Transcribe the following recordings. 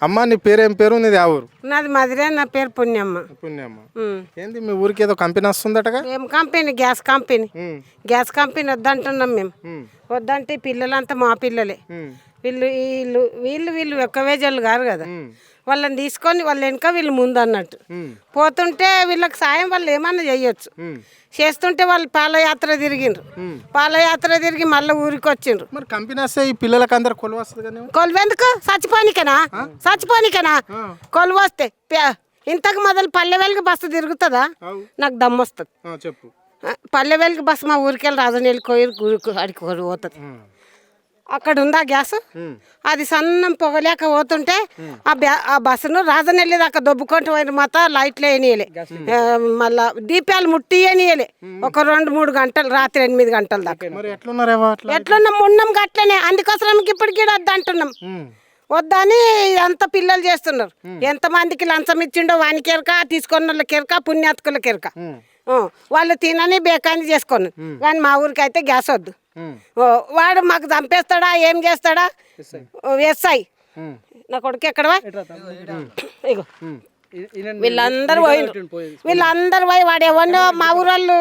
అమ్మ నీ పేరేం పేరు నీది ఆ ఊరు? నాది మధురే, నా పేరు పుణ్యమ్మ. పుణ్యమ్మ. ఏంది మీ ఊరికి ఏదో కంపెనీ వస్తుందటగా? ఏం company? Gas company. Gas company వద్దంటున్నాం మేము. వద్దంటే పిల్లలంతా మా పిల్లలే. వీళ్ళు వీళ్ళు వీళ్ళు వీళ్ళు ఒక్క వేజలు కాదు కదా, వాళ్ళని తీసుకొని వాళ్ళ వెనక వీళ్ళు ముందు అన్నట్టు పోతుంటే వీళ్ళకి సాయం వాళ్ళు ఏమన్నా చేయొచ్చు. చేస్తుంటే వాళ్ళు పాదయాత్ర తిరిగిండ్రు. పాదయాత్ర తిరిగి మళ్ళీ ఊరికి వచ్చిండ్రు. మరి కంపెనీ వస్తే ఈ పిల్లలకి అందరు కొలు వస్తుంది కానీ కొలువెందుకు? చచ్చిపోనికేనా? చచ్చిపోనికేనా కొలువు వస్తే? ఇంతకు మొదలు పల్లె వెలుగు బస్సు తిరుగుతుందా? నాకు దమ్ము వస్తుంది. చెప్పు. పల్లె వెలుగు బస్సు మా ఊరికెళ్ళి రాజనెల్లి కోయి అడికి పోతుంది. అక్కడ ఉందా గ్యాస్? అది సన్నం పొగలేక పోతుంటే ఆ బస్సును రాజనెల్లి దాకా దొబ్బుకుంటూ పోయిన మాత్రం లైట్లు వేయనీయలే, మళ్ళా దీపాలు ముట్టియనీయలే. ఒక 2-3 గంటలు, రాత్రి 8 గంటల దాకా. ఎట్లున్నాం? ఉన్నాం గట్లనే. అందుకోసం ఇప్పటికీ వద్దంటున్నాం. వద్దని అంత పిల్లలు చేస్తున్నారు. ఎంతమందికి లంచం ఇచ్చిండో వానికి ఎరక, తీసుకున్న వాళ్ళకి ఎరక, పుణ్యాత్కులకి ఎరక. వాళ్ళు తినని బేకాని చేసుకుని. కానీ మా ఊరికి అయితే గ్యాస్ వద్దు. వాడు మాకు చంపేస్తాడా, ఏం చేస్తాడా? ఎస్ఐ నా కొడుకు ఎక్కడవా? ఇగో వీళ్ళందరూ పోయి వాడు ఎవరినో మా ఊరోళ్ళు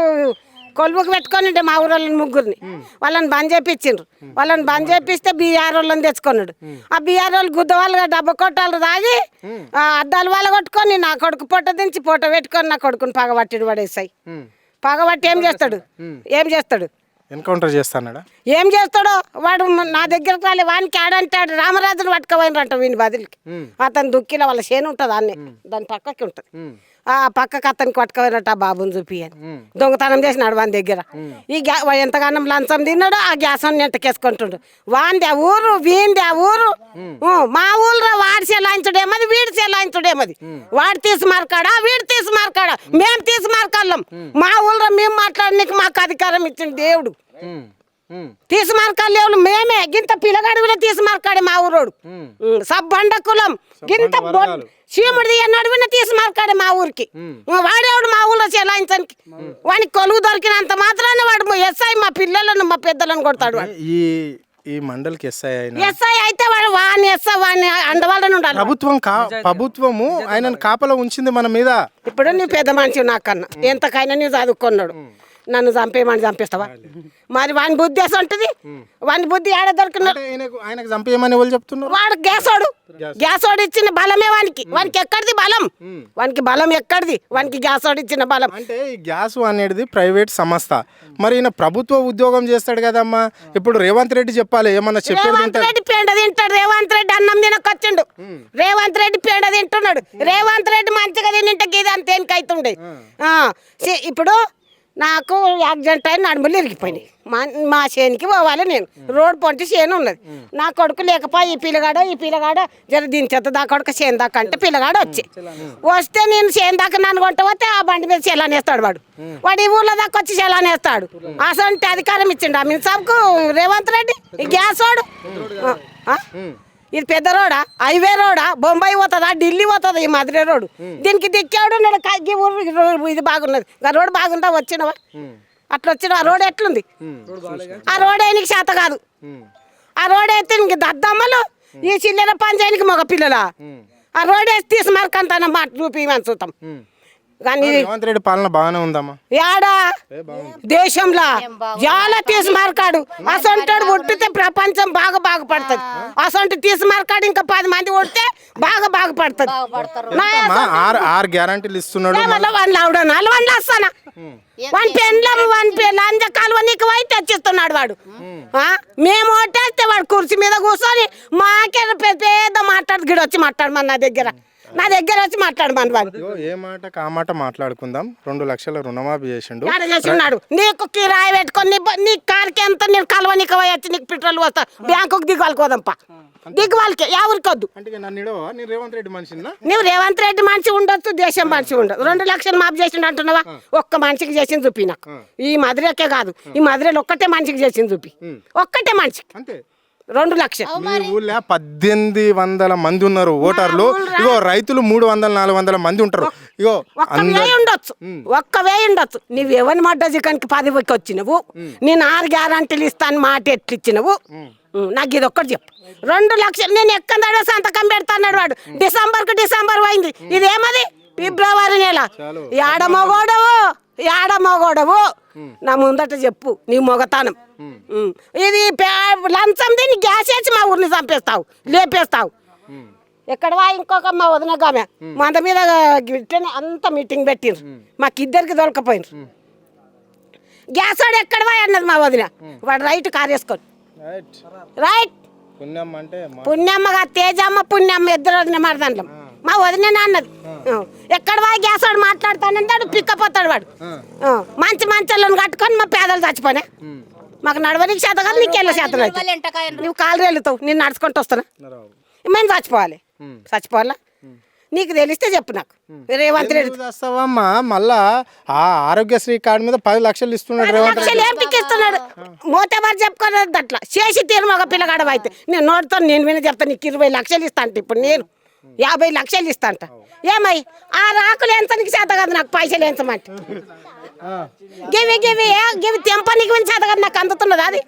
కొలువుకు పెట్టుకొని మా ఊరోళ్ళని ముగ్గురిని వాళ్ళని బంద్ చేయించిండ్రు. వాళ్ళని బంద్ చేపిస్తే బీఆర్ వాళ్ళని తెచ్చుకున్నాడు. ఆ బీఆర్ వాళ్ళు గుద్దవాళ్ళుగా డబ్బు కొట్టాలు తాగి అద్దాలు వాళ్ళ కొట్టుకొని నా కొడుకు పొట్ట దించి పొట్ట పెట్టుకొని నా కొడుకుని పగబట్టిడు. వాడేసాయి పగబట్టి ఏం చేస్తాడు? ఎన్కౌంటర్ చేస్తాడా? ఏం చేస్తాడో వాడు. నా దగ్గరకు రాలే. వానికి ఆడంటాడు రామరాజులు పట్టుకోపోయినరంట వీని బదులకి. అతను దుక్కిలో వాళ్ళ చేను ఉంటుంది, అన్నీ దాని పక్కకి ఉంటుంది. ఆ పక్కకి అతనికి పట్టుకోపోయినట్టు ఆ బాబుని చూపి అని దొంగతనం చేసినాడు వాని దగ్గర. ఈ ఎంతగానో లంచం తిన్నాడు. ఆ గ్యాస్ నెంటకేసుకుంటుండు. వాంది ఆ ఊరు, వీంది ఆ ఊరు. మా ఊళ్ళో వాడి చెలాయించుడేమది, వీడి చెలాయించుడేమది. వాడు తీసి మార్కాడా, వీడు తీసి మార్కాడా, మేము తీసి మార్కాళ్ళం. మా ఊళ్ళో మేము మాట్లాడడానికి మాకు అధికారం ఇచ్చింది దేవుడు. తీసి మార్కాలు లేవు. మేమే గింత పిల్లగాడు కూడా తీసి మార్కాడే మా ఊరోడు. సబ్బండ కులం గింత చీముడి నడువిన తీసి మార్కాడే మా ఊరికి. వాడేవాడు మా ఊళ్ళో చెలాయించడానికి. వానికి కొలువు దొరికినంత మాత్రాన వాడు ఎస్ఐ మా పిల్లలను మా పెద్దలను కొడతాడు. ఈ మండలికి ఎస్ఐ అయితే వాడు వాని ఎస్ఐ వాని అండవాళ్ళని ఉండాలి. ప్రభుత్వము ఆయనను కాపలా ఉంచింది మన మీద. ఇప్పుడు నీ పెద్ద మనిషి నాకన్నా ఎంతకైనా నువ్వు చదువుకున్నాడు. నన్ను చంపేయమని చంపిస్తావా? మరి వాని బుద్ధి ఉంటుంది. వాని బుద్ధి ఆడ దొరికినాడు. ఆయనకు చంపేయమని ఎవరు చెప్తున్నారు? వాడు గ్యాసోడు ఇచ్చిన బలమే వానికి. వానికి ఎక్కడిది బలం? వానికి బలం ఎక్కడిది? వానికి గ్యాసోడు ఇచ్చిన బలం. అంటే ఈ గ్యాస్ అనేది ప్రైవేట్ సంస్థ. మరి ఈయన ప్రభుత్వ ఉద్యోగం చేస్తాడు కదమ్మా. ఇప్పుడు రేవంత్ రెడ్డి చెప్పాలి ఏమన్నా చెప్పేది. రేవంత్ రెడ్డి పేండ తింటాడు. రేవంత్ రెడ్డి అన్నం తినకొచ్చిండు. రేవంత్ రెడ్డి పేండ తింటున్నాడు. రేవంత్ రెడ్డి మంచిగా తింటే ఇది అంత ఏనికైతుండే. ఇప్పుడు నాకు యాక్సిడెంట్ అయిన నడుములు ఇరిగిపోయినాయి. మా చేనికి పోవాలి నేను. రోడ్ పొంటి చేను ఉన్నది. నా కొడుకు లేకపోయి ఈ పిల్లగాడ జర దీని చేత దా కొడుకు చేను దాకా అంటే పిల్లగాడు వస్తే నేను చేను దాకా నన్ను కొంట పోతే ఆ బండి మీద చెలానేస్తాడు వాడు ఈ ఊళ్ళో దాకా వచ్చి చెలానేస్తాడు. అసలు అధికారం ఇచ్చిండు అమిత్ షాకు రేవంత్ రెడ్డి. ఈ గ్యాస్ వాడు ఇది పెద్ద రోడా, హైవే రోడా, బొంబాయి పోతుందా, ఢిల్లీ పోతుందా? ఈ మధుரை రోడ్డు దీనికి దిక్కేవాడు ఇది బాగున్నది. ఆ రోడ్డు బాగుందా? వచ్చినవా? అట్లా వచ్చిన ఆ రోడ్ ఎట్లుంది? ఆ రోడ్ ఆయనకి చేత కాదు. ఆ రోడ్ అయితే ఇంక దద్దమ్మలు ఈ చిల్లర పని చేయనికి మగ పిల్లల ఆ రోడ్ వేసి తీసి మరకంత మాట చూపించమని చూద్దాం. కానీ రేవంత్ రెడ్డి పాలన బాగానే ఉందమ్మా. యాడా దేశంలో చాలా తీసి మార్కాడు. అసంటాడు పుట్టితే ప్రపంచం బాగుపడుతుంది. అసంటి తీసి మార్కాడు ఇంకా 10 మంది కొడితే బాగుపడుతుంది. 6 గ్యారంటీలు ఇస్తున్నాడు. వన్ వస్తానా వన్ లంజ కాలువ నీకు వైట్ తెచ్చిస్తున్నాడు వాడు. మేము ఓటేస్తే వాడు కుర్చీ మీద కూర్చొని మాకే పెద్ద మాట్లాడు గిడ వచ్చి మాట్లాడమని నా దగ్గర వచ్చి మాట్లాడమని వాడు. ఏ మాట ఆ మాట మాట్లాడుకుందాం. 2 లక్షల రుణమాఫీ చేసినాడు. నీకు కిరాయి పెట్టుకొని నీ కార్కి ఎంత నేను కలవ నీకు వచ్చి నీకు పెట్రోల్ వస్తా బ్యాంకుకి దిగువాలికోదంపా. దిగువాలికే ఎవరికి వద్దు. నువ్వు రేవంత్ రెడ్డి మనిషి ఉండొచ్చు, దేశం మనిషి ఉండదు. 2 లక్షలు మాఫీ చేసిండు అంటున్నావా? ఒక్క మనిషికి చేసింది చూపి నాకు. ఈ మధురైకే కాదు, ఈ మధురైలో ఒక్కటే మనిషికి చేసింది చూపి. ఒక్కటే మనిషికి 2 లక్షలు. మీ ఊళ్ళో 1800 మంది ఉన్నారు ఓటర్లు. ఇగో రైతులు 300-400 మంది ఉంటారు. ఇగో ఒక్కవే ఉండొచ్చు. నువ్వు ఎవరి మాట చికెన్కి 10కి వచ్చినవు. నేను 6 గ్యారంటీలు ఇస్తాను మాట ఎట్లు ఇచ్చినవు? నాకు ఇది ఒక్కటి చెప్పు 2 లక్షలు నేను ఎక్కడ సంతకం పెడతాన్నాడు వాడు డిసెంబర్ పోయింది ఇదేమది ఫిబ్రవరి నెల యాడ మగోడవు నా ముందట చెప్పు నీ మొగతానం ఇది లంచం తిని గ్యాస్ వేసి మా ఊరిని చంపేస్తావు లేపేస్తావు ఎక్కడ ఇంకొక మా వదిన గామె మంద మీద అంత మీటింగ్ పెట్టిర్రు మాకు ఇద్దరికి దొరకపోయినారు గ్యాస్ వాడు ఎక్కడ అన్నది మా వదిన వాడు రైట్ కారు వేసుకోండి రైట్ పుణ్యమ్మగా తేజమ్మ పుణ్యమ్మ ఇద్దరు మాట్లాడదాం మా వదిన అన్నది ఎక్కడ గ్యాస్ వాడు మాట్లాడతానంటే వాడు పిక్కపోతాడు వాడు మంచాలను కట్టుకొని మా పేదలు చచ్చిపోయినా మాకు నడవనికి చేత కాదు నీకు వెళ్ళే చేత నువ్వు కాలు వెళ్తావు నేను నడుచుకుంటూ వస్తాను మేము చచ్చిపోవాలా నీకు తెలిస్తే చెప్పు నాకు రేవంత్ రెడ్డి వస్తావమ్మా మళ్ళా ఆ ఆరోగ్యశ్రీ కార్డు మీద 10 లక్షలు ఇస్తున్నాడు రేవంత్ రెడ్డి ఏం పిక్కిస్తున్నాడు మోతేవారు చెప్పుకోలేదు అట్లా చేసి తీరు ఒక పిల్లగాడ అయితే నేను నోటితో నేను విని చెప్తాను నీకు 20 లక్షలు ఇస్తా అంటే ఇప్పుడు నేను 50 లక్షలు ఇస్తా అంట ఏమై ఆ రాకులు ఎంత నీకు చేత కాదు నాకు పైసలు ఎంచమంటే గివి తెంపనికి చేత కాదు నాకు అందుతున్నది అది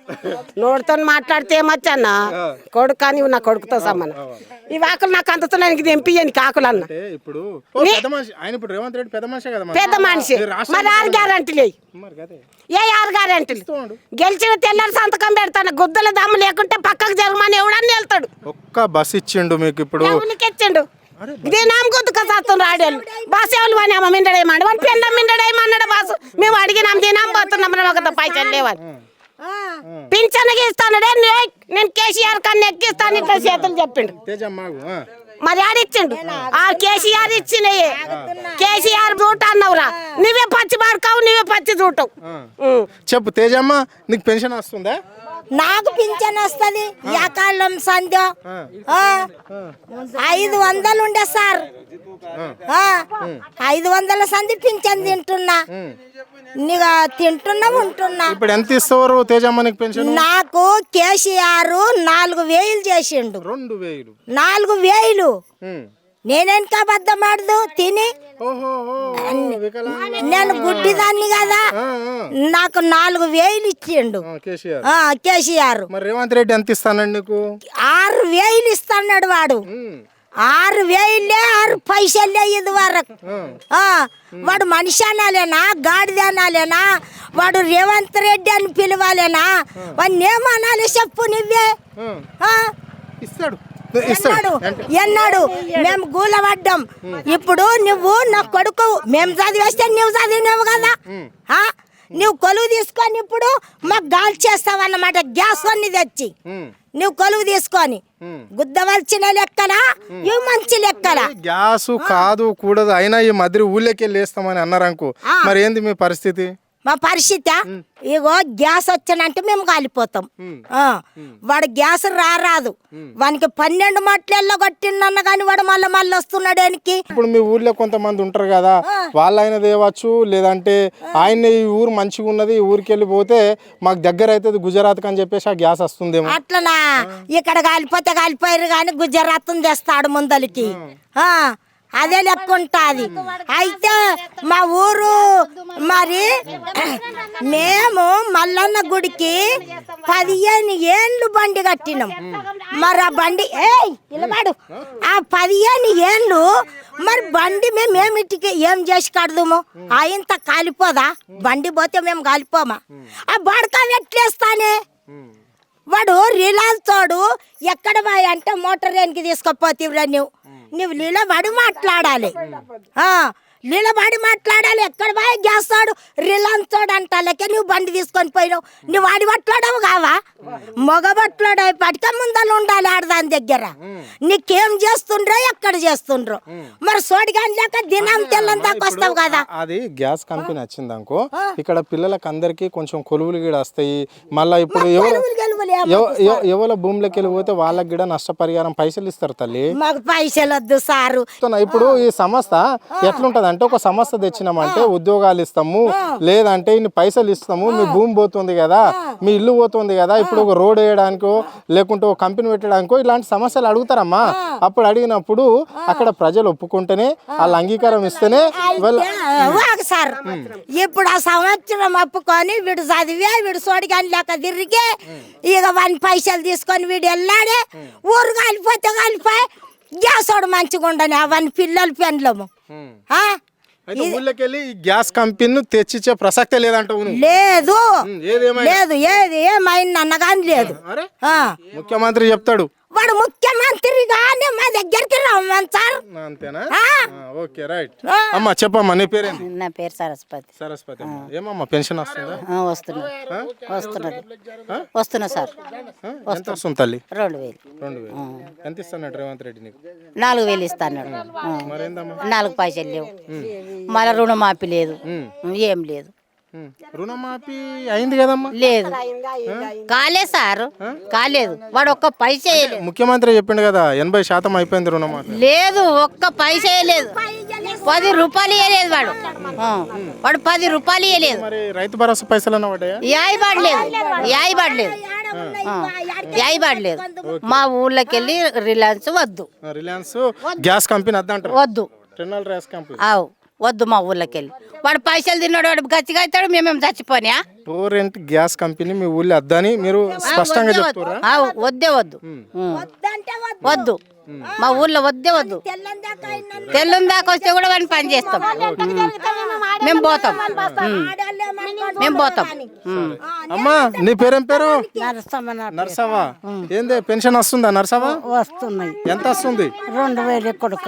నోటితో మాట్లాడితే ఏమొచ్చన్న కొడుకు అని నా కొడుకుతో సమానం ఈ వాకులు నాకు అందుతున్నాయి నీకు తెంపియ్యని కాకులు అన్న ఇప్పుడు రేవంత్ రెడ్డి పెద్ద మనిషి మరి 6 గ్యారంటీలు ఏ 6 గ్యారంటీలు గెలిచిన తెల్లారి సంతకం పెడతాను గుద్దల దమ్ము లేకుంటే పక్కకు జరగమని ఎవడని వెళ్తాడు ఒక్క బస్ ఇచ్చిండు మీకు ఇప్పుడు ఇచ్చిండు దినం గుర్తుకొస్తాను రాడేళ్ళు బాస్ ఎవరు అని అమ్మ మిండడేయమండి వాడు పెండ మిండడేయమన్నాడు బాసు మేము అడిగినాం దినం పోతున్నాం ఒక పైసలు లేవని పింఛన్కి ఇస్తానడే నేను కేసీఆర్ కన్నా ఎక్కిస్తాను ఇట్లా చేతులు చెప్పిండు మరి ఆడిచ్చిండు ఆ కేసీఆర్ ఇచ్చినయే కేసీఆర్ చూట అన్నవురా నువ్వే పచ్చి పడకావు నువ్వే పచ్చి చూటవు చెప్పు తేజమ్మ నీకు పెన్షన్ వస్తుందా నాకు పింఛన్ వస్తుంది యాకాళ్ళం సంధ్య 500 ఉండే సార్ 500 సంధి పింఛన్ తింటున్నా నీగా తింటున్నా ఉంటున్నా ఇప్పుడు ఎంత ఇస్తారు తేజమ్మ నీకు పెన్షన్ నాకు కేసీఆర్ 4000 చేసిండు 4000 నేనెంత అబద్ధం ఆడదు తిని నేను గుడ్డిదాన్ని కదా నాకు 4000 ఇచ్చిండు కేసీఆర్ రేవంత్ రెడ్డి ఎంత ఇస్తానండి నీకు 6000 ఇస్తాడు వాడు 6000 6 పైసలే ఇది వరకు వాడు మనిషి అనాలేనా గాడిద అనాలేనా వాడు రేవంత్ రెడ్డి అని పిలవాలేనా వాడిని ఏమనాలి చెప్పు నువ్వే ఇస్తాడు ఎన్నాడు మేము గూలపడ్డాం ఇప్పుడు నువ్వు నా కొడుకు మేము చదివేస్తే నువ్వు చదివినావు కదా నువ్వు కొలువు తీసుకొని ఇప్పుడు మాకు గాలి చేస్తావు అన్నమాట గ్యాస్ అన్ని తెచ్చి నువ్వు కొలువు తీసుకొని గుద్దవలసిన లెక్కనా ఇవి మంచి లెక్కనా గ్యాస్ కాదు కూడదు అయినా ఈ మధ్య ఊళ్ళకి వెళ్ళి వేస్తామని అన్నారనుకో మరి ఏంది మీ పరిస్థితి మా పరిస్థితి ఇగో గ్యాస్ వచ్చానంటే మేము కాలిపోతాం వాడు గ్యాస్ రాదు వానికి 12 మట్లల్లో కొట్టిండన్న కానీ వాడు మళ్ళీ వస్తున్నాడానికి ఇప్పుడు మీ ఊర్లో కొంతమంది ఉంటారు కదా వాళ్ళైనా తేవచ్చు లేదంటే ఆయన ఈ ఊరు మంచిగా ఉన్నది ఈ ఊరికి వెళ్ళిపోతే మాకు దగ్గర అవుతుంది గుజరాత్ అని చెప్పేసి ఆ గ్యాస్ వస్తుందేమో అట్లనా ఇక్కడ కాలిపోతే కాలిపోయారు కానీ గుజరాత్ తెస్తాడు ముందలికి అదే లెక్క ఉంటుంది అయితే మా ఊరు మరి మేము మల్లన్న గుడికి 15 ఏళ్ళు బండి కట్టినాం మరి ఆ బండి ఇలాడు ఆ 15 ఏళ్ళు మరి బండి మేము ఏమిటికి ఏం చేసి కడదాము ఆయంత కాలిపోదా బండి పోతే మేము కాలిపోమా ఆ బడక ఎట్లేస్తానే వాడు రీలాల్తోడు ఎక్కడ పోయి అంటే మోటార్ రేన్కి తీసుకుపోతీవ్రా నువ్వు నిలబడి మాట్లాడాలి నిలబడి మాట్లాడాలి ఎక్కడ పోయి గ్యాస్ తోడు రిలాన్స్తోడు అంటాలకే నువ్వు బండి తీసుకొని పోయినావు నువ్వు వాడి బట్లాడవు కావా మగ బట్లాడు అయిపోటికే ముందలు ఉండాలి ఆడదాని దగ్గర నీకేం చేస్తుండ్రో ఎక్కడ చేస్తుండ్రో మరి సోడిగాని లేక దినం తెల్లని దాకా వస్తావు కదా అది గ్యాస్ కంపెనీ వచ్చింది అనుకో ఇక్కడ పిల్లలకి అందరికి కొంచెం కొలువులు కూడా వస్తాయి మళ్ళీ ఇప్పుడు ఎవరి భూమిలోకి వెళ్ళిపోతే వాళ్ళకి కూడా నష్టపరిహారం పైసలు ఇస్తారు తల్లి మాకు పైసలు వద్దు సారు ఇప్పుడు ఈ సంస్థ ఎట్లుంటది లేదంటే ఒక సంస్థ తెచ్చినామంటే ఉద్యోగాలు ఇస్తాము, లేదంటే ఇన్ని పైసలు ఇస్తాము, మీ భూమి పోతుంది కదా, మీ ఇల్లు పోతుంది కదా, ఇప్పుడు ఒక రోడ్ వేయడానికో లేకుంటే ఒక కంపెనీ పెట్టడానికో ఇలాంటి సమస్యలు అడుగుతారమ్మా. అప్పుడు అడిగినప్పుడు అక్కడ ప్రజలు ఒప్పుకుంటేనే వాళ్ళ అంగీకారం ఇస్తేనే సార్ ఇప్పుడు ఆ సంవత్సరం ఒప్పుకొని వీడు చదివే వీడు సోడిగాని లేక తిరిగి ఇక వాని పైసలు తీసుకొని వీడు వెళ్ళాడే ఊరు కాలిపోతే కాలిపోయి గ్యాస్ వాడు మంచిగా ఉండని అవన్నీ పిల్లలు పెండ్లము అయితే ఊళ్ళకెళ్ళి ఈ గ్యాస్ కంపెనీ తెచ్చిచ్చే ప్రసక్తే లేదంటావు నువ్వు. లేదు ఏదేమైనా లేదు ఏది ఏమైంది అన్నగాని లేదు అరే ముఖ్యమంత్రి చెప్తాడు, వాడు ముఖ్యమంత్రి కానీ మా దగ్గరికి రమ్మని సార్. అంతేనా? Okay right. అమ్మా చెప్పమ్మా, నీ పేరేంటి? నా పేరు సరస్వతి. సరస్వతి అమ్మా. ఏమమ్మా పెన్షన్ వస్తుందా? వస్తున్నా సార్. ఎంత వస్తుంది తల్లి? 2000. 2000 ఎంత ఇస్తున్నాడు రేవంత్ రెడ్డి నీకు? 4000 ఇస్తాడు. మరేందమ్మా? 4 పైసలు లేవు, మళ్ళీ రుణమాఫీ లేదు, ఏం లేదు. రుణమాఫీ అయింది కదమ్మా? లేదు, కాలేదు సార్, కాలేదు. వాడు ఒక్క పైసే వేయలేదు. ముఖ్యమంత్రి చెప్పిండు కదా 80% అయిపోయింది రుణమాఫీ. లేదు, ఒక్క పైసే వేయలేదు, 10 రూపాయలు వేయలేదు వాడు. వాడు 10 రూపాయలు వేయలేదు. మరి రైతు భరోసా పైసలు అన్న పడ్డాయా? యాయబడలేదు. మా ఊర్లోకి వెళ్ళి రిలయన్స్ వద్దు, రిలయన్స్ గ్యాస్ కంపెనీ వద్దంటారు. వద్దు, టెర్నల్ రైస్ కంపెనీ వద్దు. మా ఊర్లోకి వెళ్ళి వాడు పైసలు తిన్నాడు, వాడు గచ్చిగా అవుతాడు, మేమేం చచ్చిపోయా. టోరెంట్ గ్యాస్ కంపెనీ మీ ఊళ్ళో వద్దని మీరు స్పష్టంగా చెప్తారా? వద్దే వద్దు, వద్దు. మా ఊర్లో వద్దే వద్దు. తెల్లం దాకా వస్తే కూడా వాడిని పని చేస్తాం, మేము పోతాం. అమ్మా నీ పేరేం పేరు? నరసమ్మ. నర్సవా. ఏంది పెన్షన్ వస్తుందా నర్సవా? వస్తున్నాయి. ఎంత వస్తుంది? 2000 కొడుక.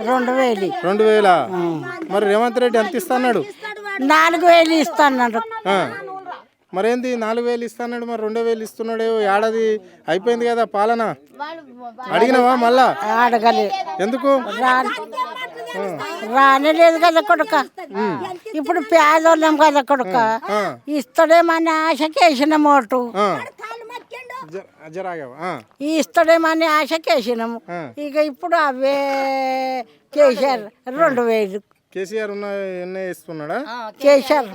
2000. 2000. మరి రేవంత్ రెడ్డి ఎంత ఇస్తాడు? 4000 ఇస్తాడు. మరేంది 4000 ఇస్తాడు, మరి 2000 ఇస్తున్నాడు? ఏడాది అయిపోయింది కదా పాలన, అడిగినవా మళ్ళా? అడగలేదు. ఎందుకు? రానేలేదు కదా కొడుక. ఇప్పుడు పేదోళ్ళం కదా కొడుక, ఇస్తాడేమని ఆశకి వేసినాము ఓటు. ఇస్తాడేమని ఆశకి వేసినాము. ఇక ఇప్పుడు అవే కేసీఆర్ 2000. కేసీఆర్ ఇస్తున్నాడా? కేసీఆర్